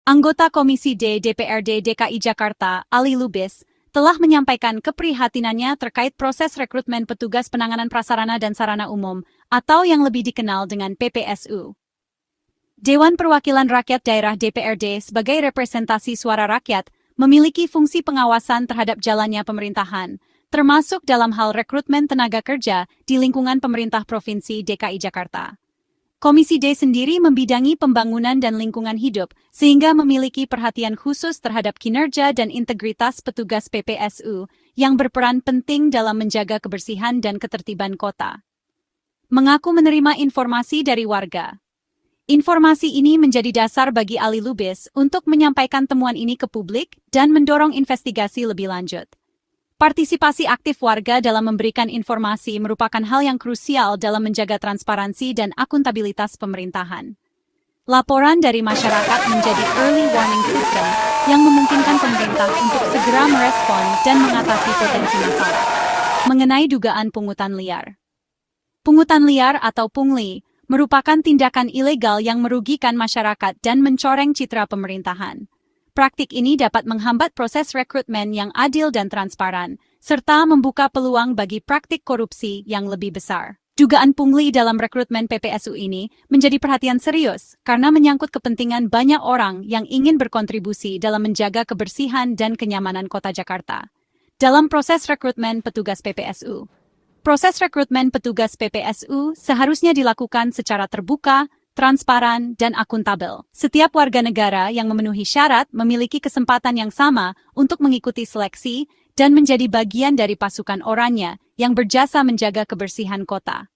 Anggota Komisi D DPRD DKI Jakarta, Ali Lubis, telah menyampaikan keprihatinannya terkait proses rekrutmen petugas penanganan prasarana dan sarana umum, atau yang lebih dikenal dengan PPSU. Dewan Perwakilan Rakyat Daerah DPRD sebagai representasi suara rakyat memiliki fungsi pengawasan terhadap jalannya pemerintahan, termasuk dalam hal rekrutmen tenaga kerja di lingkungan pemerintah Provinsi DKI Jakarta. Komisi D sendiri membidangi pembangunan dan lingkungan hidup, sehingga memiliki perhatian khusus terhadap kinerja dan integritas petugas PPSU yang berperan penting dalam menjaga kebersihan dan ketertiban kota. Mengaku menerima informasi dari warga. Informasi ini menjadi dasar bagi Ali Lubis untuk menyampaikan temuan ini ke publik dan mendorong investigasi lebih lanjut. Partisipasi aktif warga dalam memberikan informasi merupakan hal yang krusial dalam menjaga transparansi dan akuntabilitas pemerintahan. Laporan dari masyarakat menjadi early warning system yang memungkinkan pemerintah untuk segera merespon dan mengatasi potensi masalah. Mengenai dugaan pungutan liar. Pungutan liar atau pungli merupakan tindakan ilegal yang merugikan masyarakat dan mencoreng citra pemerintahan. Praktik ini dapat menghambat proses rekrutmen yang adil dan transparan, serta membuka peluang bagi praktik korupsi yang lebih besar. Dugaan pungli dalam rekrutmen PPSU ini menjadi perhatian serius karena menyangkut kepentingan banyak orang yang ingin berkontribusi dalam menjaga kebersihan dan kenyamanan kota Jakarta. Dalam proses rekrutmen petugas PPSU, proses rekrutmen petugas PPSU seharusnya dilakukan secara terbuka, transparan, dan akuntabel. Setiap warga negara yang memenuhi syarat memiliki kesempatan yang sama untuk mengikuti seleksi dan menjadi bagian dari pasukan oranye yang berjasa menjaga kebersihan kota.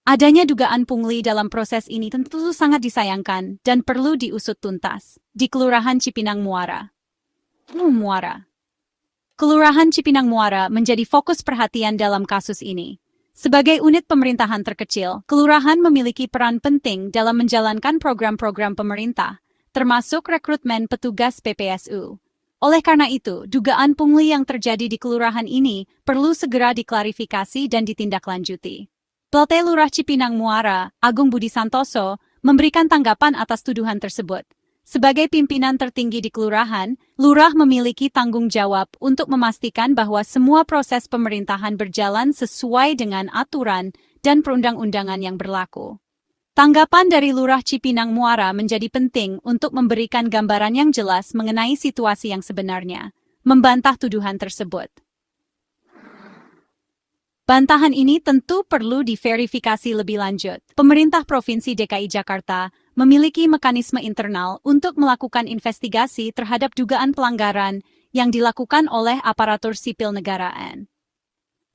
Adanya dugaan pungli dalam proses ini tentu sangat disayangkan dan perlu diusut tuntas. Di Kelurahan Cipinang Muara. Kelurahan Cipinang Muara menjadi fokus perhatian dalam kasus ini. Sebagai unit pemerintahan terkecil, kelurahan memiliki peran penting dalam menjalankan program-program pemerintah, termasuk rekrutmen petugas PPSU. Oleh karena itu, dugaan pungli yang terjadi di kelurahan ini perlu segera diklarifikasi dan ditindaklanjuti. PLT Lurah Cipinang Muara, Agung Budi Santoso, memberikan tanggapan atas tuduhan tersebut. Sebagai pimpinan tertinggi di kelurahan, lurah memiliki tanggung jawab untuk memastikan bahwa semua proses pemerintahan berjalan sesuai dengan aturan dan perundang-undangan yang berlaku. Tanggapan dari Lurah Cipinang Muara menjadi penting untuk memberikan gambaran yang jelas mengenai situasi yang sebenarnya, membantah tuduhan tersebut. Bantahan ini tentu perlu diverifikasi lebih lanjut. Pemerintah Provinsi DKI Jakarta memiliki mekanisme internal untuk melakukan investigasi terhadap dugaan pelanggaran yang dilakukan oleh aparatur sipil negaraan.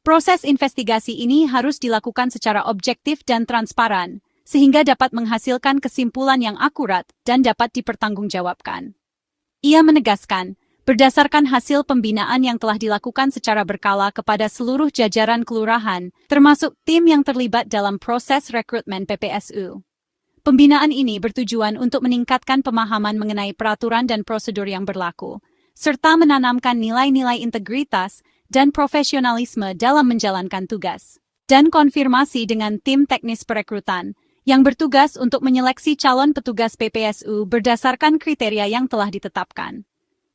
Proses investigasi ini harus dilakukan secara objektif dan transparan, sehingga dapat menghasilkan kesimpulan yang akurat dan dapat dipertanggungjawabkan. Ia menegaskan, berdasarkan hasil pembinaan yang telah dilakukan secara berkala kepada seluruh jajaran kelurahan, termasuk tim yang terlibat dalam proses rekrutmen PPSU. Pembinaan ini bertujuan untuk meningkatkan pemahaman mengenai peraturan dan prosedur yang berlaku, serta menanamkan nilai-nilai integritas dan profesionalisme dalam menjalankan tugas. Dan konfirmasi dengan tim teknis perekrutan, yang bertugas untuk menyeleksi calon petugas PPSU berdasarkan kriteria yang telah ditetapkan.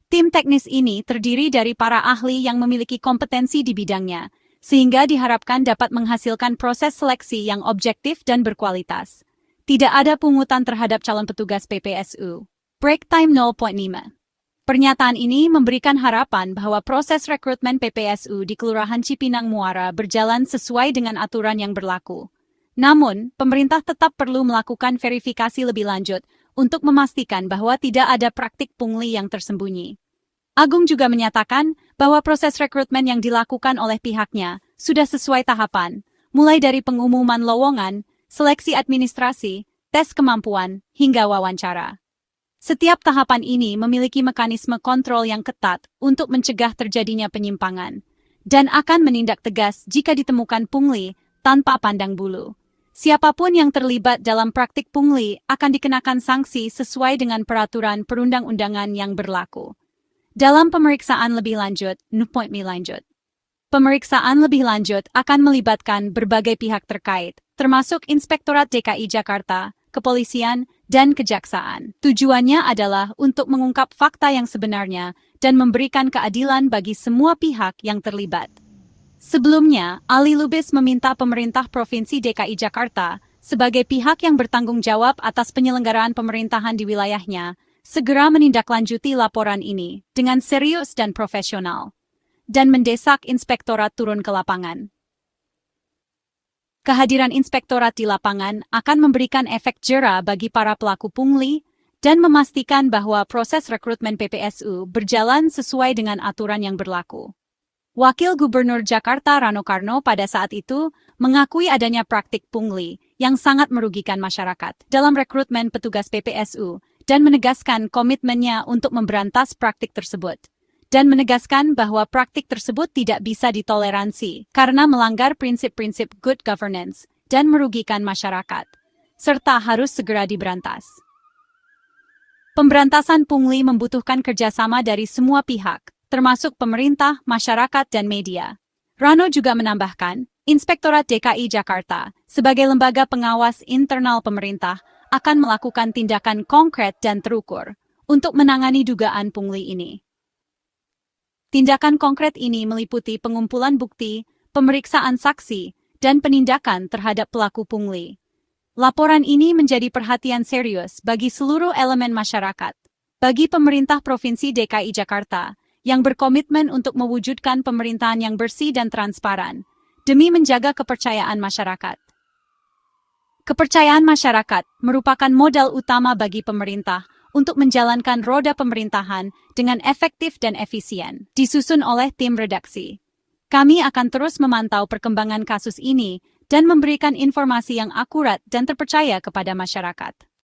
Tim teknis ini terdiri dari para ahli yang memiliki kompetensi di bidangnya, sehingga diharapkan dapat menghasilkan proses seleksi yang objektif dan berkualitas. Tidak ada pungutan terhadap calon petugas PPSU. Break time 0.5. Pernyataan ini memberikan harapan bahwa proses rekrutmen PPSU di Kelurahan Cipinang Muara berjalan sesuai dengan aturan yang berlaku. Namun, pemerintah tetap perlu melakukan verifikasi lebih lanjut untuk memastikan bahwa tidak ada praktik pungli yang tersembunyi. Agung juga menyatakan bahwa proses rekrutmen yang dilakukan oleh pihaknya sudah sesuai tahapan, mulai dari pengumuman lowongan, seleksi administrasi, tes kemampuan, hingga wawancara. Setiap tahapan ini memiliki mekanisme kontrol yang ketat untuk mencegah terjadinya penyimpangan, dan akan menindak tegas jika ditemukan pungli tanpa pandang bulu. Siapapun yang terlibat dalam praktik pungli akan dikenakan sanksi sesuai dengan peraturan perundang-undangan yang berlaku. Dalam pemeriksaan lebih lanjut, Pemeriksaan lebih lanjut akan melibatkan berbagai pihak terkait, termasuk Inspektorat DKI Jakarta, kepolisian, dan kejaksaan. Tujuannya adalah untuk mengungkap fakta yang sebenarnya dan memberikan keadilan bagi semua pihak yang terlibat. Sebelumnya, Ali Lubis meminta pemerintah Provinsi DKI Jakarta sebagai pihak yang bertanggung jawab atas penyelenggaraan pemerintahan di wilayahnya, segera menindaklanjuti laporan ini dengan serius dan profesional, dan mendesak inspektorat turun ke lapangan. Kehadiran inspektorat di lapangan akan memberikan efek jera bagi para pelaku pungli dan memastikan bahwa proses rekrutmen PPSU berjalan sesuai dengan aturan yang berlaku. Wakil Gubernur Jakarta Rano Karno pada saat itu mengakui adanya praktik pungli yang sangat merugikan masyarakat dalam rekrutmen petugas PPSU dan menegaskan komitmennya untuk memberantas praktik tersebut. Dan menegaskan bahwa praktik tersebut tidak bisa ditoleransi karena melanggar prinsip-prinsip good governance dan merugikan masyarakat, serta harus segera diberantas. Pemberantasan pungli membutuhkan kerjasama dari semua pihak, termasuk pemerintah, masyarakat, dan media. Rano juga menambahkan, Inspektorat DKI Jakarta, sebagai lembaga pengawas internal pemerintah, akan melakukan tindakan konkret dan terukur untuk menangani dugaan pungli ini. Tindakan konkret ini meliputi pengumpulan bukti, pemeriksaan saksi, dan penindakan terhadap pelaku pungli. Laporan ini menjadi perhatian serius bagi seluruh elemen masyarakat, bagi pemerintah Provinsi DKI Jakarta, yang berkomitmen untuk mewujudkan pemerintahan yang bersih dan transparan, demi menjaga kepercayaan masyarakat. Kepercayaan masyarakat merupakan modal utama bagi pemerintah untuk menjalankan roda pemerintahan dengan efektif dan efisien, disusun oleh tim redaksi. Kami akan terus memantau perkembangan kasus ini dan memberikan informasi yang akurat dan terpercaya kepada masyarakat.